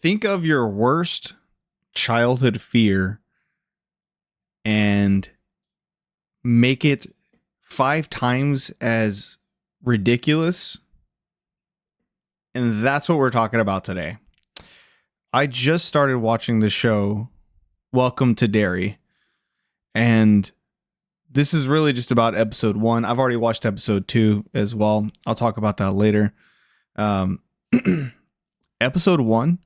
Think of your worst childhood fear and make it 5 times as ridiculous. And that's what we're talking about today. I just started watching the show Welcome to Derry. And this is really just about episode 1. I've already watched episode 2 as well. I'll talk about that later. Episode 1,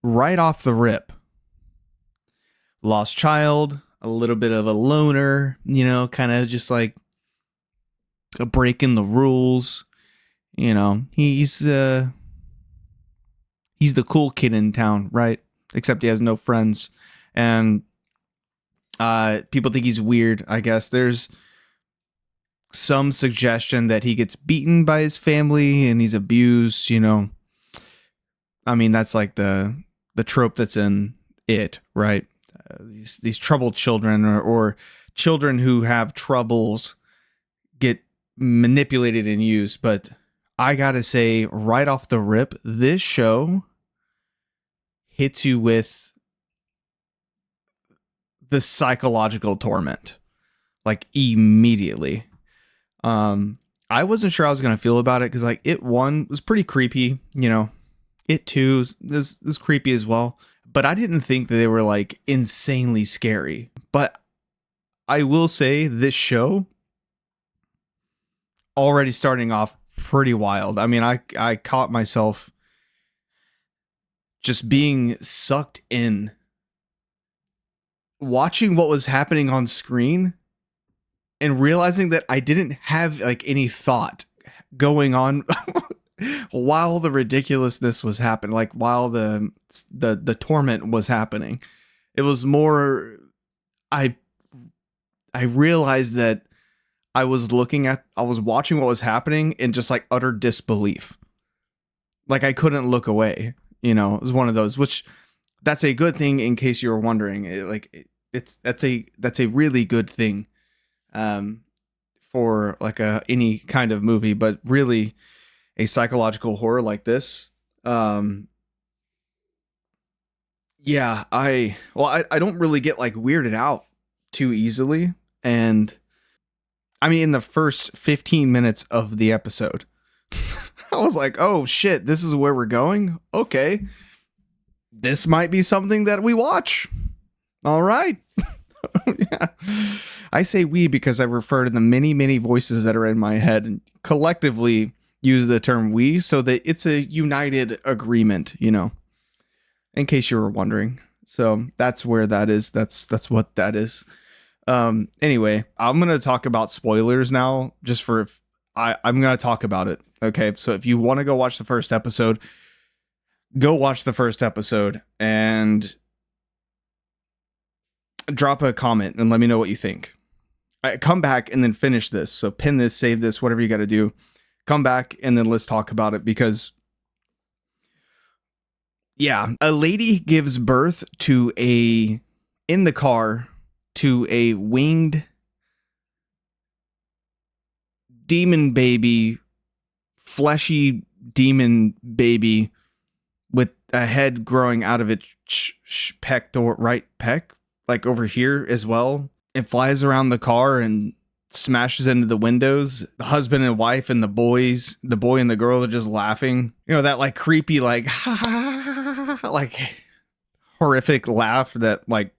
right off the rip, lost child, a little bit of a loner, kind of just like a breaking the rules. He's the cool kid in town, right? Except he has no friends. And people think he's weird, I guess. There's some suggestion that he gets beaten by his family and he's abused, I mean, that's like the trope that's in it, right? These troubled children or children who have troubles get manipulated and used. But I gotta say, right off the rip, this show hits you with the psychological torment, like immediately. I wasn't sure how I was gonna feel about it because like It 1 was pretty creepy, It 2 is creepy as well, but I didn't think that they were like insanely scary. But I will say this show already starting off pretty wild. I mean, I caught myself just being sucked in, watching what was happening on screen and realizing that I didn't have like any thought going on while the ridiculousness was happening, like while the torment was happening. It was more, I realized that I was watching what was happening in just like utter disbelief. Like I couldn't look away, it was one of those, which that's a good thing in case you were wondering. That's a really good thing for like any kind of movie, but really a psychological horror like this. I don't really get like weirded out too easily. And I mean, in the first 15 minutes of the episode, I was like, oh shit, this is where we're going. Okay. This might be something that we watch. All right. Yeah. I say we because I refer to the many, many voices that are in my head and collectively use the term we so that it's a united agreement, in case you were wondering. So that's where that is. That's what that is. Anyway, I'm going to talk about spoilers now just for I'm going to talk about it. Okay. So if you want to go watch the first episode, go watch the first episode and drop a comment and let me know what you think. Come back and then finish this. So pin this, save this, whatever you got to do. Come back and then let's talk about it because, yeah, a lady gives birth in the car to a winged demon baby, fleshy demon baby with a head growing out of its right pec, like over here as well. It flies around the car and smashes into the windows. The husband and wife and the boy and the girl are just laughing. That like creepy, like, like horrific laugh that like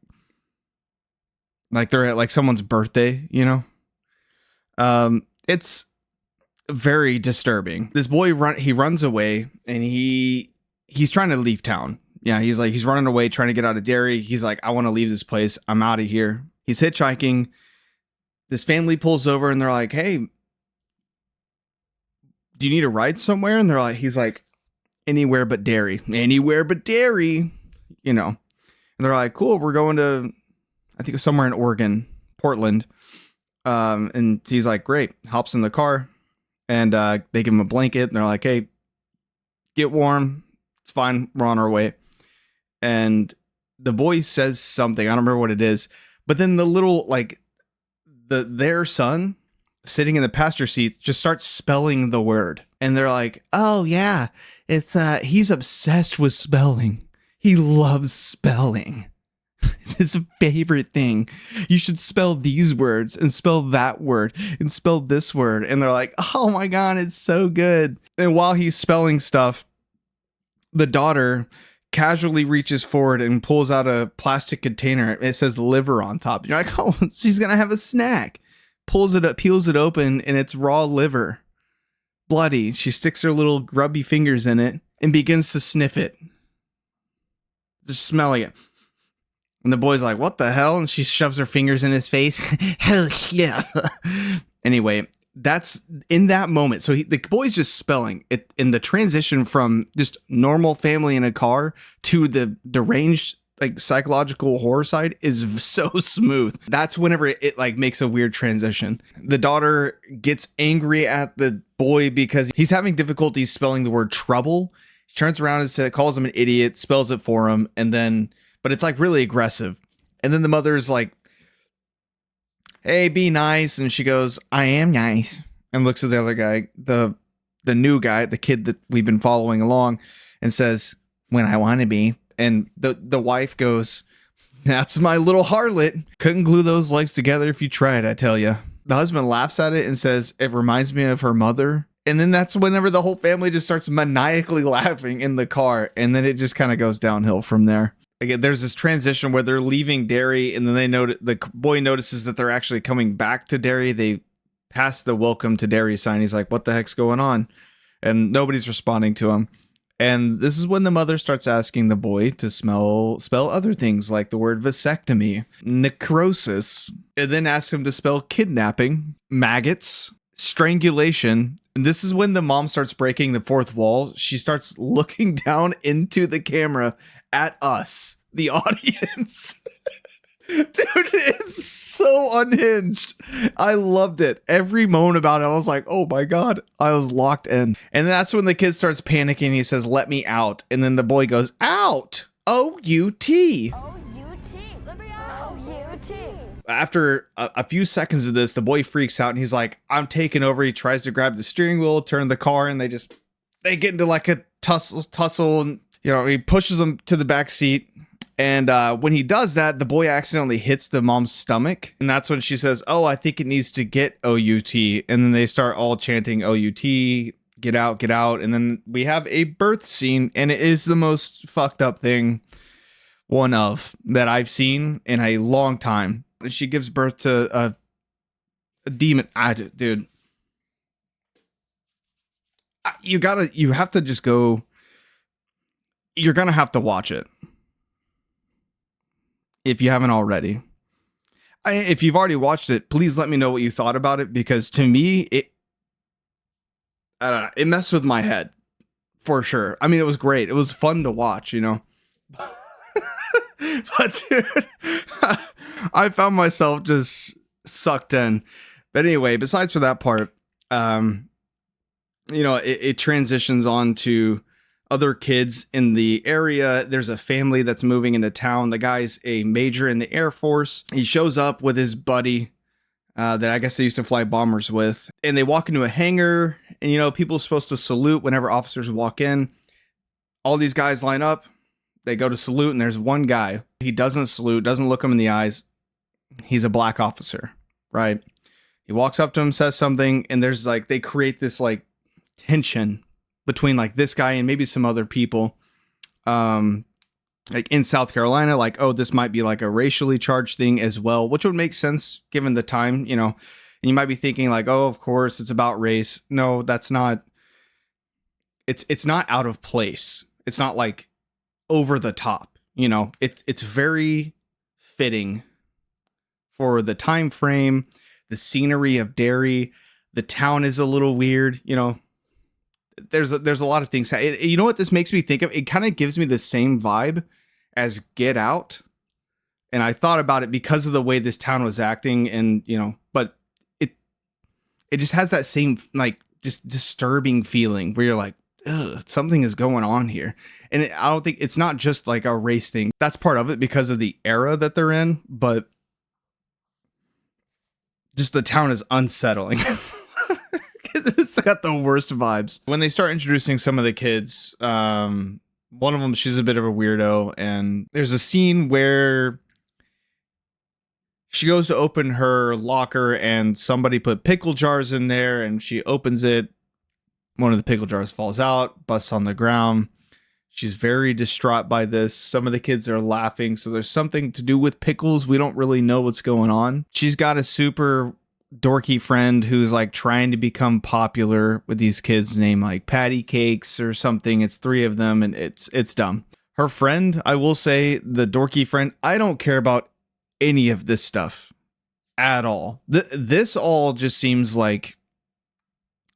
they're at like someone's birthday, It's very disturbing. This boy runs away and he's trying to leave town. Yeah, he's running away, trying to get out of Derry. He's like, I want to leave this place. I'm out of here. He's hitchhiking. This family pulls over and they're like, hey, do you need a ride somewhere? And he's like, anywhere but Derry. Anywhere but Derry. And they're like, cool, we're going to, I think it's somewhere in Oregon, Portland. And he's like, great. Hops in the car and they give him a blanket. And they're like, hey, get warm. It's fine. We're on our way. And the boy says something. I don't remember what it is. But then the little, like, their son sitting in the passenger seat just starts spelling the word. And they're like, oh yeah, it's he's obsessed with spelling. He loves spelling. His favorite thing. You should spell these words and spell that word and spell this word. And they're like, oh my God, it's so good. And while he's spelling stuff, the daughter casually reaches forward and pulls out a plastic container. It says liver on top. You're like, oh, she's going to have a snack. Pulls it up, peels it open, and it's raw liver. Bloody. She sticks her little grubby fingers in it and begins to sniff it. Just smelling it. And the boy's like, what the hell? And she shoves her fingers in his face. Hell yeah. Anyway, that's in that moment. So the boy's just spelling it in the transition from just normal family in a car to the deranged, like psychological horror side is so smooth. That's whenever it like makes a weird transition. The daughter gets angry at the boy because he's having difficulty spelling the word trouble. She turns around and says, calls him an idiot, spells it for him, and then, but it's like really aggressive. And then the mother's like, hey, be nice. And she goes, I am nice. And looks at the other guy, the new guy, the kid that we've been following along, and says, when I want to be. And the wife goes, that's my little harlot. Couldn't glue those legs together if you tried, I tell you. The husband laughs at it and says, it reminds me of her mother. And then that's whenever the whole family just starts maniacally laughing in the car. And then it just kind of goes downhill from there. Again, there's this transition where they're leaving Derry, and then the boy notices that they're actually coming back to Derry. They pass the welcome to Derry sign. He's like, what the heck's going on? And nobody's responding to him. And this is when the mother starts asking the boy to spell other things like the word vasectomy, necrosis, and then asks him to spell kidnapping, maggots, strangulation. And this is when the mom starts breaking the fourth wall. She starts looking down into the camera at us, the audience. Dude, it's so unhinged. I loved it. Every moment about it, I was like, oh my God, I was locked in. And that's when the kid starts panicking. He says, let me out. And then the boy goes, out. O-U-T. O-U-T. Let me out. O-U-T. After a few seconds of this, the boy freaks out and he's like, I'm taking over. He tries to grab the steering wheel, turn the car, and they get into like a tussle and, he pushes him to the back seat. And when he does that, the boy accidentally hits the mom's stomach. And that's when she says, oh, I think it needs to get O-U-T. And then they start all chanting O-U-T, get out, get out. And then we have a birth scene. And it is the most fucked up thing, that I've seen in a long time. She gives birth to a demon. Dude. You have to just go. You're going to have to watch it. If you haven't already. If you've already watched it, please let me know what you thought about it, because to me, I don't know, it messed with my head for sure. I mean, it was great. It was fun to watch, But dude, I found myself just sucked in. But anyway, besides for that part, it transitions on to other kids in the area. There's a family that's moving into town. The guy's a major in the Air Force. He shows up with his buddy that I guess they used to fly bombers with. And they walk into a hangar, and, people are supposed to salute whenever officers walk in. All these guys line up. They go to salute, and there's one guy. He doesn't salute, doesn't look him in the eyes. He's a black officer, right? He walks up to him, says something, and there's they create this tension between this guy and maybe some other people, in South Carolina, oh, this might be a racially charged thing as well, which would make sense given the time, and you might be thinking oh, of course it's about race. No, that's not. It's not out of place. It's not over the top, it's very fitting for the time frame, the scenery of Derry. The town is a little weird, There's a lot of things. You know what this makes me think of? It kind of gives me the same vibe as Get Out. And I thought about it because of the way this town was acting, and but it just has that same just disturbing feeling where you're like, ugh, something is going on here. And I don't think it's not just a race thing. That's part of it because of the era that they're in, but just the town is unsettling. It's got the worst vibes. When they start introducing some of the kids, one of them, she's a bit of a weirdo, and there's a scene where she goes to open her locker and somebody put pickle jars in there, and she opens it. One of the pickle jars falls out, busts on the ground. She's very distraught by this. Some of the kids are laughing. So there's something to do with pickles. We don't really know what's going on. She's got a super dorky friend who's like trying to become popular with these kids named like Patty Cakes or something. It's 3 of them, and it's dumb. Her friend, I will say, the dorky friend, I don't care about any of this stuff at all. This all just seems like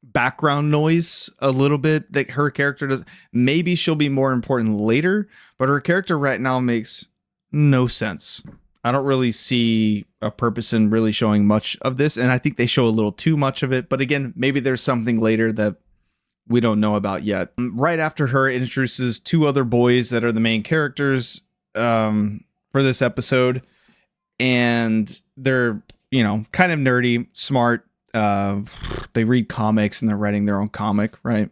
background noise a little bit that her character does. Maybe she'll be more important later, but her character right now makes no sense. I don't really see a purpose in really showing much of this, and I think they show a little too much of it. But again, maybe there's something later that we don't know about yet. Right after her, it introduces 2 other boys that are the main characters for this episode, and they're, you know, kind of nerdy, smart. They read comics and they're writing their own comic, right?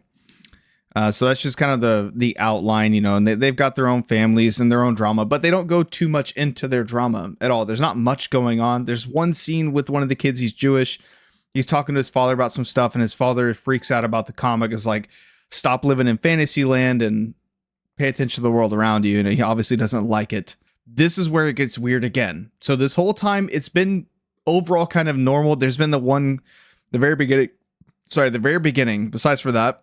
So that's just kind of the outline, you know, and they've got their own families and their own drama, but they don't go too much into their drama at all. There's not much going on. There's one scene with one of the kids. He's Jewish. He's talking to his father about some stuff, and his father freaks out about the comic. Is like, stop living in fantasy land and pay attention to the world around you. And he obviously doesn't like it. This is where it gets weird again. So this whole time it's been overall kind of normal. There's been the very beginning, besides for that,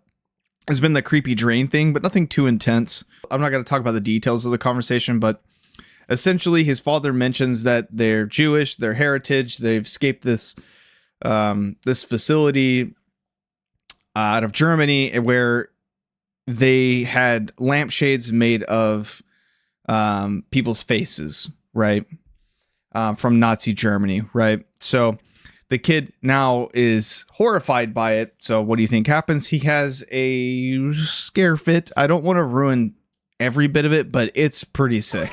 has been the creepy drain thing, but nothing too intense. I'm not going to talk about the details of the conversation, but essentially his father mentions that they're Jewish, their heritage, they've escaped this facility out of Germany where they had lampshades made of people's faces, right? From Nazi Germany, right? So the kid now is horrified by it. So what do you think happens? He has a scare fit. I don't want to ruin every bit of it, but it's pretty sick.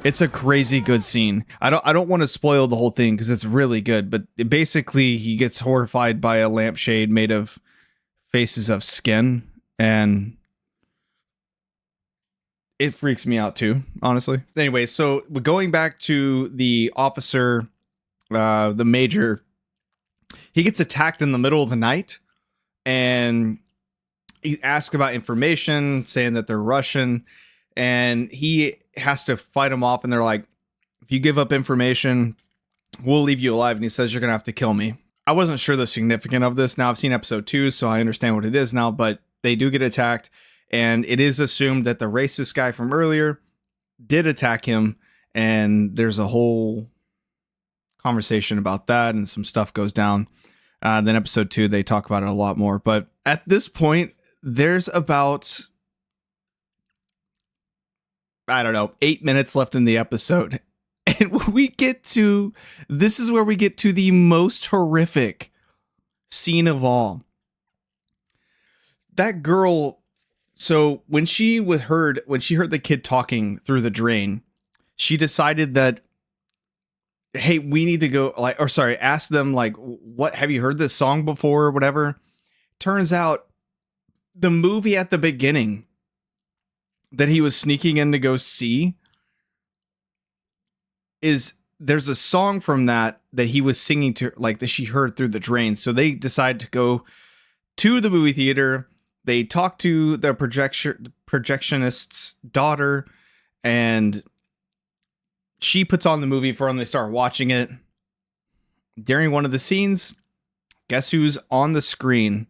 It's a crazy good scene. I don't want to spoil the whole thing because it's really good, but basically he gets horrified by a lampshade made of faces of skin, and it freaks me out too, honestly. Anyway, so going back to the officer, the major, he gets attacked in the middle of the night, and he asks about information, saying that they're Russian, and he has to fight them off, and they're like, if you give up information, we'll leave you alive. And he says, you're gonna have to kill me. I wasn't sure the significance of this. Now I've seen episode 2, so I understand what it is now, but they do get attacked. And it is assumed that the racist guy from earlier did attack him. And there's a whole conversation about that, and some stuff goes down. Then episode 2, they talk about it a lot more. But at this point, there's about, I don't know, 8 minutes left in the episode. And this is where we get to the most horrific scene of all. That girl... So when she heard the kid talking through the drain, she decided that, hey, we need to go, ask them, like, what, have you heard this song before or whatever? Turns out the movie at the beginning that he was sneaking in to go see there's a song from that he was singing to, like, that she heard through the drain. So they decide to go to the movie theater. They talk to the projectionist's daughter, and she puts on the movie for them. They start watching it. During one of the scenes, guess who's on the screen?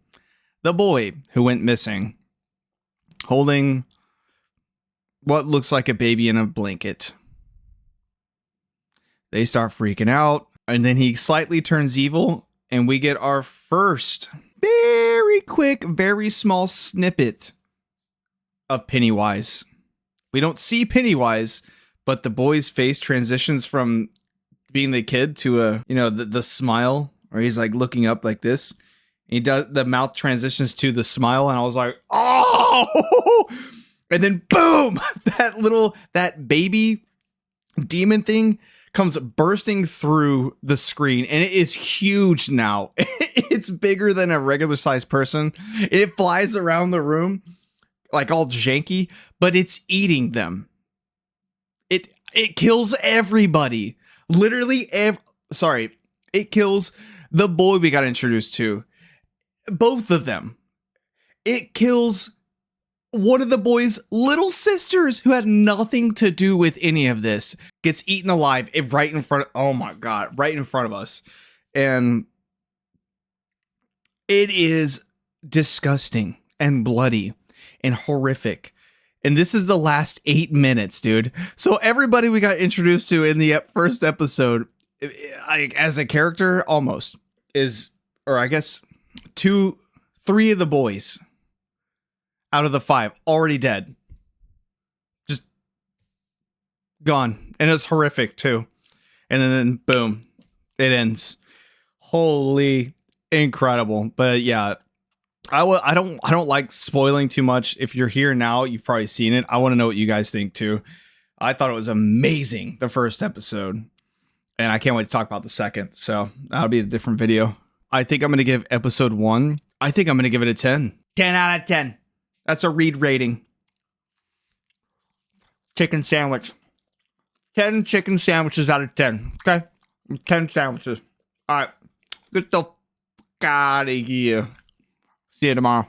The boy who went missing, holding what looks like a baby in a blanket. They start freaking out, and then he slightly turns evil, and we get our first very quick, very small snippet of Pennywise. We don't see Pennywise, but the boy's face transitions from being the kid to the smile, or he's like looking up like this. The mouth transitions to the smile, and I was like, oh! And then boom, that baby demon thing comes bursting through the screen, and it is huge now. It's bigger than a regular sized person. It flies around the room like all janky, but it's eating them. It kills everybody. Literally it kills the boy we got introduced to. Both of them. It kills one of the boy's little sisters who had nothing to do with any of this. Gets eaten alive right in front. Oh my God, right in front of us. And it is disgusting and bloody and horrific. And this is the last 8 minutes, dude. So everybody we got introduced to in the first episode, as a character, almost is, or I guess 3 of the boys out of the 5 already dead, just gone, and it's horrific too. And then boom, it ends. Holy incredible! But yeah. I don't like spoiling too much. If you're here now, you've probably seen it. I want to know what you guys think too. I thought it was amazing, the first episode, and I can't wait to talk about the second. So that'll be a different video. I think I'm going to give episode 1. I think I'm going to give it a 10. 10 out of 10. That's a read rating. Chicken sandwich. 10 chicken sandwiches out of 10. Okay? 10 sandwiches. All right. Get the fuck out of here. See you tomorrow.